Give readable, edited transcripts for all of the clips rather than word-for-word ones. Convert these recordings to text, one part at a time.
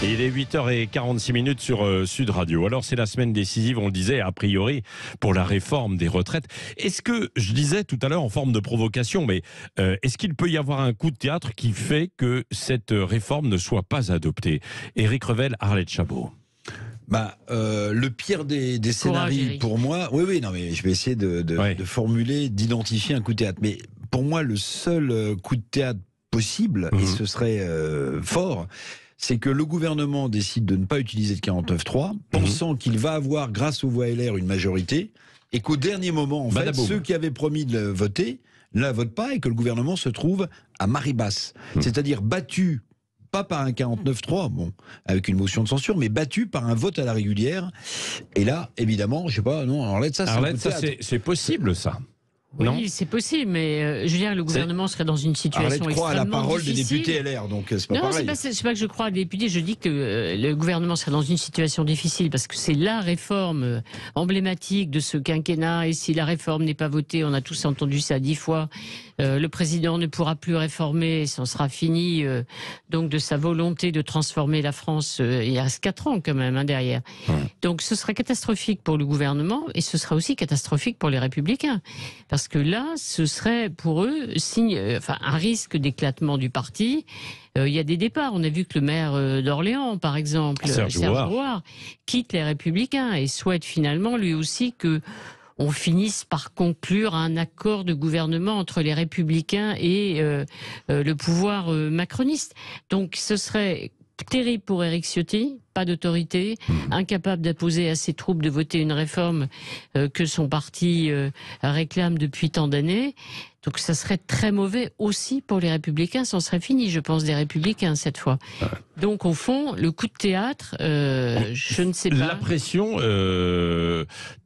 Et il est 8h46 sur Sud Radio. Alors c'est la semaine décisive, on le disait, a priori, pour la réforme des retraites. Est-ce que, je disais tout à l'heure en forme de provocation, mais est-ce qu'il peut y avoir un coup de théâtre qui fait que cette réforme ne soit pas adoptée? Éric Revel, Arlette Chabot. Le pire des scénarios pour moi, non mais je vais essayer de formuler, d'identifier un coup de théâtre. Mais pour moi, le seul coup de théâtre possible, et ce serait fort, c'est que le gouvernement décide de ne pas utiliser le 49.3, pensant qu'il va avoir, grâce aux voix LR, une majorité, et qu'au dernier moment, en fait, ceux qui avaient promis de le voter, ne la votent pas, et que le gouvernement se trouve à marée basse. C'est-à-dire battu, pas par un 49.3, avec une motion de censure, mais battu par un vote à la régulière. Et là, évidemment, je sais pas, non, Arlette, c'est possible, ça. Oui, c'est possible, mais je veux dire, le gouvernement serait dans une situation extrêmement croit à la parole difficile. des députés LR, donc c'est pas pareil. Non, c'est pas que je crois aux députés, je dis que le gouvernement serait dans une situation difficile, parce que c'est la réforme emblématique de ce quinquennat, et si la réforme n'est pas votée, on a tous entendu ça 10 fois, le président ne pourra plus réformer, ça sera fini donc de sa volonté de transformer la France, il reste 4 ans quand même derrière. Donc ce serait catastrophique pour le gouvernement, et ce sera aussi catastrophique pour les Républicains. Parce que là, ce serait pour eux un risque d'éclatement du parti. Il y a des départs. On a vu que le maire d'Orléans, par exemple, Serge Rouart, quitte les Républicains et souhaite finalement lui aussi que on finisse par conclure un accord de gouvernement entre les Républicains et le pouvoir macroniste. Donc ce serait terrible pour Éric Ciotti, pas d'autorité, incapable d'imposer à ses troupes de voter une réforme que son parti réclame depuis tant d'années. Donc ça serait très mauvais aussi pour les Républicains. Ça en serait fini, je pense, des Républicains cette fois. Donc au fond, le coup de théâtre, je ne sais pas. La pression,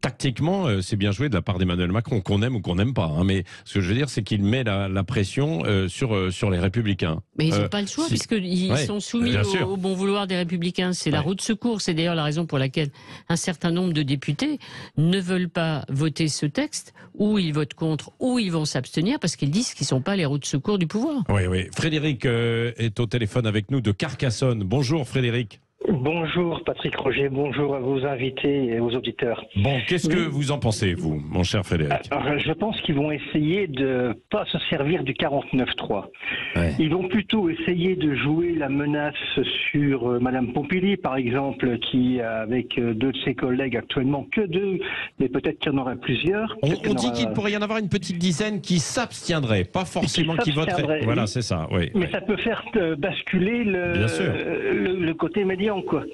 tactiquement, c'est bien joué de la part d'Emmanuel Macron, qu'on aime ou qu'on n'aime pas. Mais ce que je veux dire, c'est qu'il met la pression sur les Républicains. Mais ils n'ont pas le choix, puisqu'ils sont soumis au bon vouloir des Républicains. C'est la roue de secours. C'est d'ailleurs la raison pour laquelle un certain nombre de députés ne veulent pas voter ce texte, ou ils votent contre, ou ils vont s'abstenir, parce qu'ils disent qu'ils ne sont pas les roues de secours du pouvoir. Oui. Frédéric est au téléphone avec nous de Carcassonne. Bonjour Frédéric. Bonjour Patrick Roger, bonjour à vos invités et aux auditeurs. Bon, qu'est-ce que vous en pensez, vous, mon cher Frédéric? Alors, je pense qu'ils vont essayer de pas se servir du 49.3. Ils vont plutôt essayer de jouer la menace sur Madame Pompili, par exemple, qui, avec 2 de ses collègues, actuellement que 2, mais peut-être qu'il y en aura plusieurs. On dit qu'il pourrait y en avoir une petite dizaine qui s'abstiendraient, pas forcément qui voteraient. Voilà, c'est ça, oui. Mais ça peut faire basculer le côté médian, quoi.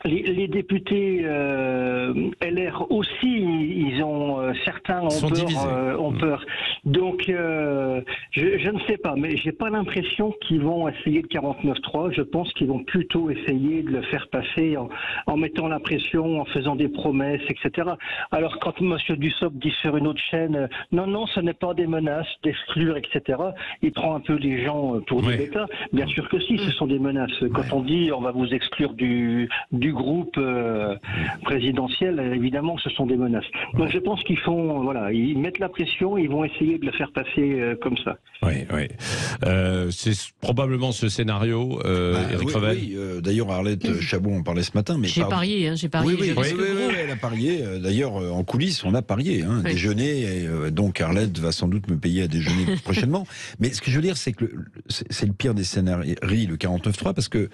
Les députés LR aussi, ils ont certains ont peur. Donc je ne sais pas, mais j'ai pas l'impression qu'ils vont essayer le 49.3. Je pense qu'ils vont plutôt essayer de le faire passer en mettant la pression, en faisant des promesses, etc. Alors quand Monsieur Dussopt dit sur une autre chaîne, non, ce n'est pas des menaces d'exclure, etc. Il prend un peu les gens pour des bêtas. Bien sûr que si, ce sont des menaces. Quand on dit on va vous exclure du groupe présidentiel, évidemment ce sont des menaces. Donc je pense qu'ils ils mettent la pression, ils vont essayer de le faire passer comme ça. C'est probablement ce scénario, Éric Revel. D'ailleurs Arlette Chabot en parlait ce matin. J'ai parié. Oui, elle a parié. D'ailleurs en coulisses on a parié, déjeuner, et donc Arlette va sans doute me payer à déjeuner prochainement. Mais ce que je veux dire, c'est que c'est le pire des scénarios, le 49.3, parce que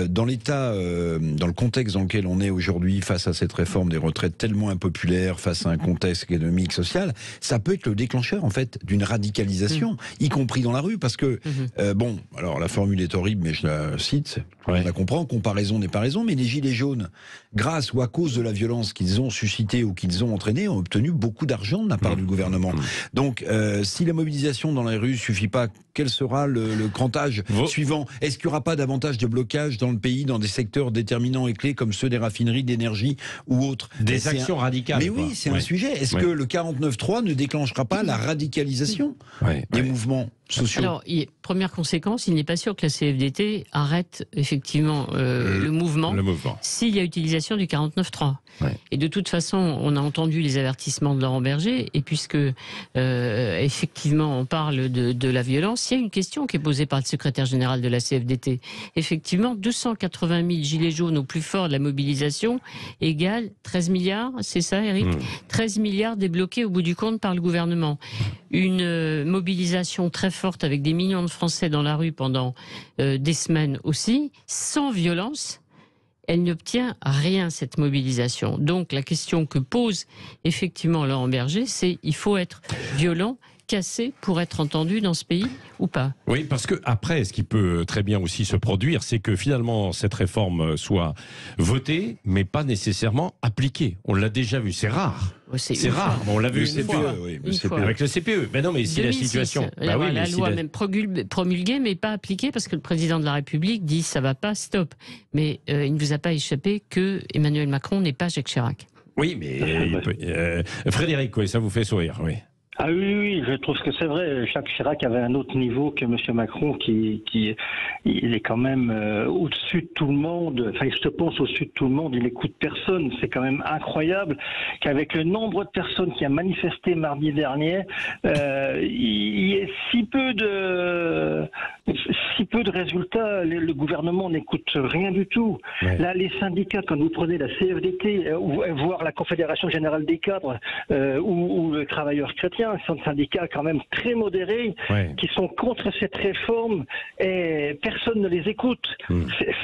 dans l'état, dans le contexte dans lequel on est aujourd'hui, face à cette réforme des retraites tellement impopulaire, face à un contexte économique, social, ça peut être le déclencheur en fait d'une radicalisation, y compris dans la rue, parce que alors la formule est horrible, mais je la cite. On la comprend, comparaison n'est pas raison, mais les gilets jaunes, grâce ou à cause de la violence qu'ils ont suscitée ou qu'ils ont entraînée, ont obtenu beaucoup d'argent de la part du gouvernement. Donc, si la mobilisation dans les rues suffit pas, quel sera le crantage suivant? Est-ce qu'il n'y aura pas davantage de blocage dans le pays, dans des secteurs déterminants et clés comme ceux des raffineries, d'énergie ou autres? Des actions radicales. Mais oui, c'est un sujet. Est-ce que le 49.3 ne déclenchera pas la radicalisation des mouvements? sociaux. Alors, première conséquence, il n'est pas sûr que la CFDT arrête effectivement le mouvement s'il y a utilisation du 49.3. Ouais. Et de toute façon, on a entendu les avertissements de Laurent Berger, et puisque effectivement on parle de la violence, il y a une question qui est posée par le secrétaire général de la CFDT. Effectivement, 280 000 gilets jaunes au plus fort de la mobilisation égale 13 milliards, c'est ça Eric ? 13 milliards débloqués au bout du compte par le gouvernement. Une mobilisation très forte avec des millions de Français dans la rue pendant des semaines aussi, sans violence. Elle n'obtient rien, cette mobilisation. Donc la question que pose effectivement Laurent Berger, c'est il faut être violent, cassé pour être entendu dans ce pays ou pas? Oui, parce que après, ce qui peut très bien aussi se produire, c'est que finalement cette réforme soit votée, mais pas nécessairement appliquée. On l'a déjà vu, c'est rare. C'est rare, on l'a vu une fois. Avec le CPE. Mais non, mais si 2006, la situation... Bah oui, la loi même promulguée, mais pas appliquée, parce que le président de la République dit ça va pas, stop. Mais il ne vous a pas échappé que Emmanuel Macron n'est pas Jacques Chirac. Oui, mais Frédéric, oui, ça vous fait sourire, oui. Ah oui, je trouve que c'est vrai. Jacques Chirac avait un autre niveau que M. Macron, qui il est quand même au-dessus de tout le monde. Enfin, il se pense au-dessus de tout le monde. Il écoute personne. C'est quand même incroyable qu'avec le nombre de personnes qui a manifesté mardi dernier, il y ait si peu de résultats. Le gouvernement n'écoute rien du tout. Ouais. Là, les syndicats, quand vous prenez la CFDT, voire la Confédération Générale des Cadres, ou le Travailleurs Chrétiens, sont des syndicats quand même très modérés, qui sont contre cette réforme, et personne ne les écoute.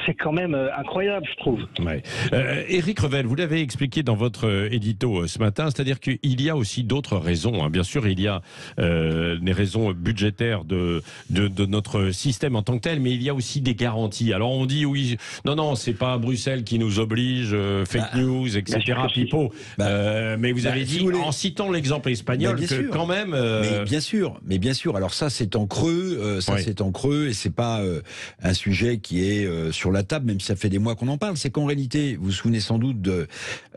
C'est quand même incroyable, je trouve. Ouais. Éric Revel, vous l'avez expliqué dans votre édito ce matin, c'est-à-dire qu'il y a aussi d'autres raisons. Hein. Bien sûr, il y a des raisons budgétaires de notre système en tant que tel, mais il y a aussi des garanties. Alors on dit oui, non, c'est pas Bruxelles qui nous oblige, fake news, etc. Pipo. Mais vous avez dit, en citant l'exemple espagnol, que quand même... Mais bien sûr. Alors ça, c'est en creux, c'est en creux, et c'est pas un sujet qui est sur la table, même si ça fait des mois qu'on en parle. C'est qu'en réalité, vous vous souvenez sans doute de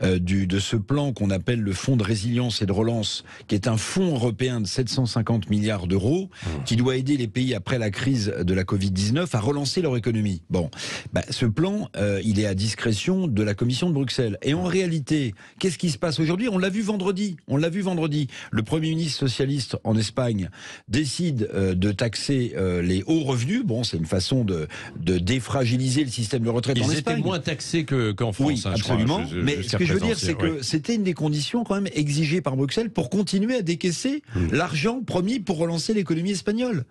ce plan qu'on appelle le Fonds de résilience et de relance, qui est un fonds européen de 750 milliards d'euros, qui doit aider les pays après la crise de la Covid-19 à relancer leur économie. Bon, ce plan, il est à discrétion de la Commission de Bruxelles. Et en réalité, qu'est-ce qui se passe aujourd'hui ? On l'a vu vendredi. Le Premier ministre socialiste en Espagne décide de taxer les hauts revenus. Bon, c'est une façon de défragiliser le système de retraite en Espagne. Ils étaient moins taxés qu'en France. Oui, absolument. Mais ce que je veux dire, c'est que c'était une des conditions quand même exigées par Bruxelles pour continuer à décaisser l'argent promis pour relancer l'économie espagnole.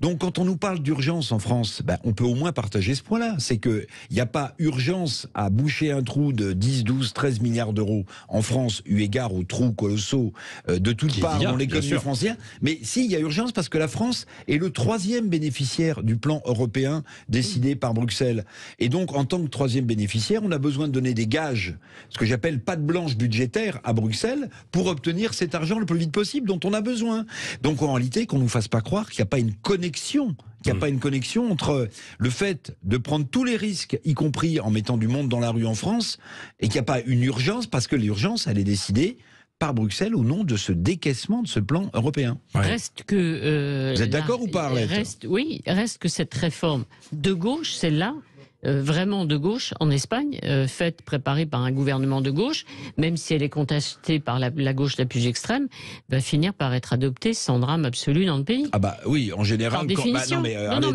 Donc quand on nous parle d'urgence en France, on peut au moins partager ce point-là. C'est qu'il n'y a pas urgence à boucher un trou de 10, 12, 13 milliards d'euros en France, eu égard aux trous colossaux de toutes parts dans l'économie française. Mais si, il y a urgence parce que la France est le 3e bénéficiaire du plan européen décidé par Bruxelles. Et donc, en tant que 3e bénéficiaire, on a besoin de donner des gages, ce que j'appelle patte blanche budgétaire à Bruxelles, pour obtenir cet argent le plus vite possible dont on a besoin. Donc, en réalité, qu'on ne nous fasse pas croire qu'il n'y a pas une connexion. Qu'il n'y a pas une connexion entre le fait de prendre tous les risques, y compris en mettant du monde dans la rue en France, et qu'il n'y a pas une urgence, parce que l'urgence, elle est décidée par Bruxelles au nom de ce décaissement de ce plan européen. Reste que... Vous êtes d'accord ou pas, Arlette ? Reste que cette réforme de gauche, celle-là, vraiment de gauche en Espagne, préparée par un gouvernement de gauche, même si elle est contestée par la gauche la plus extrême, va finir par être adoptée sans drame absolu dans le pays. Ah oui, en général,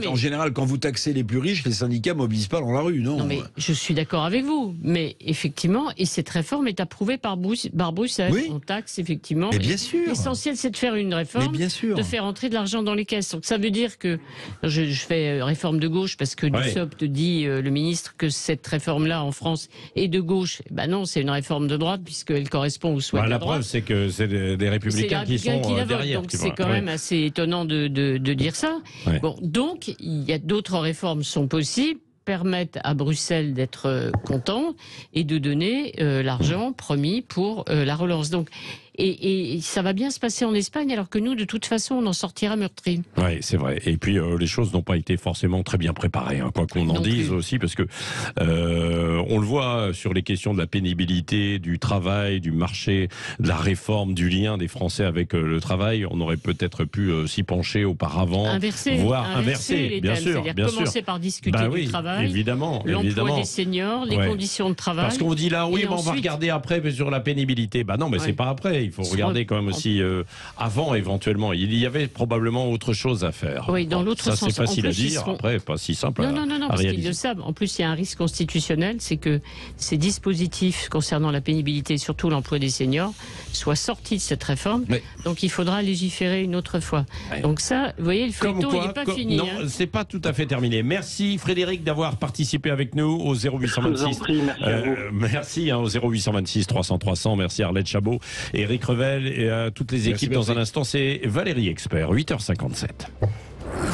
en général, quand vous taxez les plus riches, les syndicats mobilisent pas dans la rue, non ? Non, mais je suis d'accord avec vous, mais effectivement, et cette réforme est approuvée par Bruxelles. Oui. On taxe effectivement. Mais bien sûr. L'essentiel, c'est de faire une réforme, de faire entrer de l'argent dans les caisses. Donc ça veut dire que je fais réforme de gauche parce que Dussopt dit le ministre que cette réforme-là en France est de gauche. Non, c'est une réforme de droite puisqu'elle correspond aux souhaits de la droite. La preuve, c'est que c'est des républicains qui sont derrière. Donc c'est quand même assez étonnant de dire ça. Ouais. Bon, donc il y a d'autres réformes sont possibles, permettent à Bruxelles d'être content et de donner l'argent promis pour la relance. Donc Et ça va bien se passer en Espagne, alors que nous, de toute façon, on en sortira meurtri. Oui, c'est vrai. Et puis, les choses n'ont pas été forcément très bien préparées, hein, quoi qu'on en dise aussi, parce que on le voit sur les questions de la pénibilité, du travail, du marché, de la réforme, du lien des Français avec le travail. On aurait peut-être pu s'y pencher auparavant, voire inverser, les bien thèmes, sûr. C'est-à-dire commencer par discuter du travail, l'emploi des seniors, les conditions de travail. Parce qu'on dit là, oui, on va ensuite... regarder après sur la pénibilité. Non, mais c'est pas après. Il faut regarder quand même aussi avant, éventuellement. Il y avait probablement autre chose à faire. Oui, dans l'autre sens. Ça, c'est facile à dire. Après, pas si simple à réaliser. Non, parce qu'ils le savent. En plus, il y a un risque constitutionnel, c'est que ces dispositifs concernant la pénibilité, surtout l'emploi des seniors, soient sortis de cette réforme. Mais... Donc, il faudra légiférer une autre fois. Ouais. Donc ça, vous voyez, le feuilleton n'est pas fini. Non, c'est pas tout à fait terminé. Merci Frédéric d'avoir participé avec nous au 0826. Merci au 0826 300 300. Merci Arlette Chabot, Éric Revel et à toutes les équipes. Dans un instant, c'est Valérie Expert, 8h57.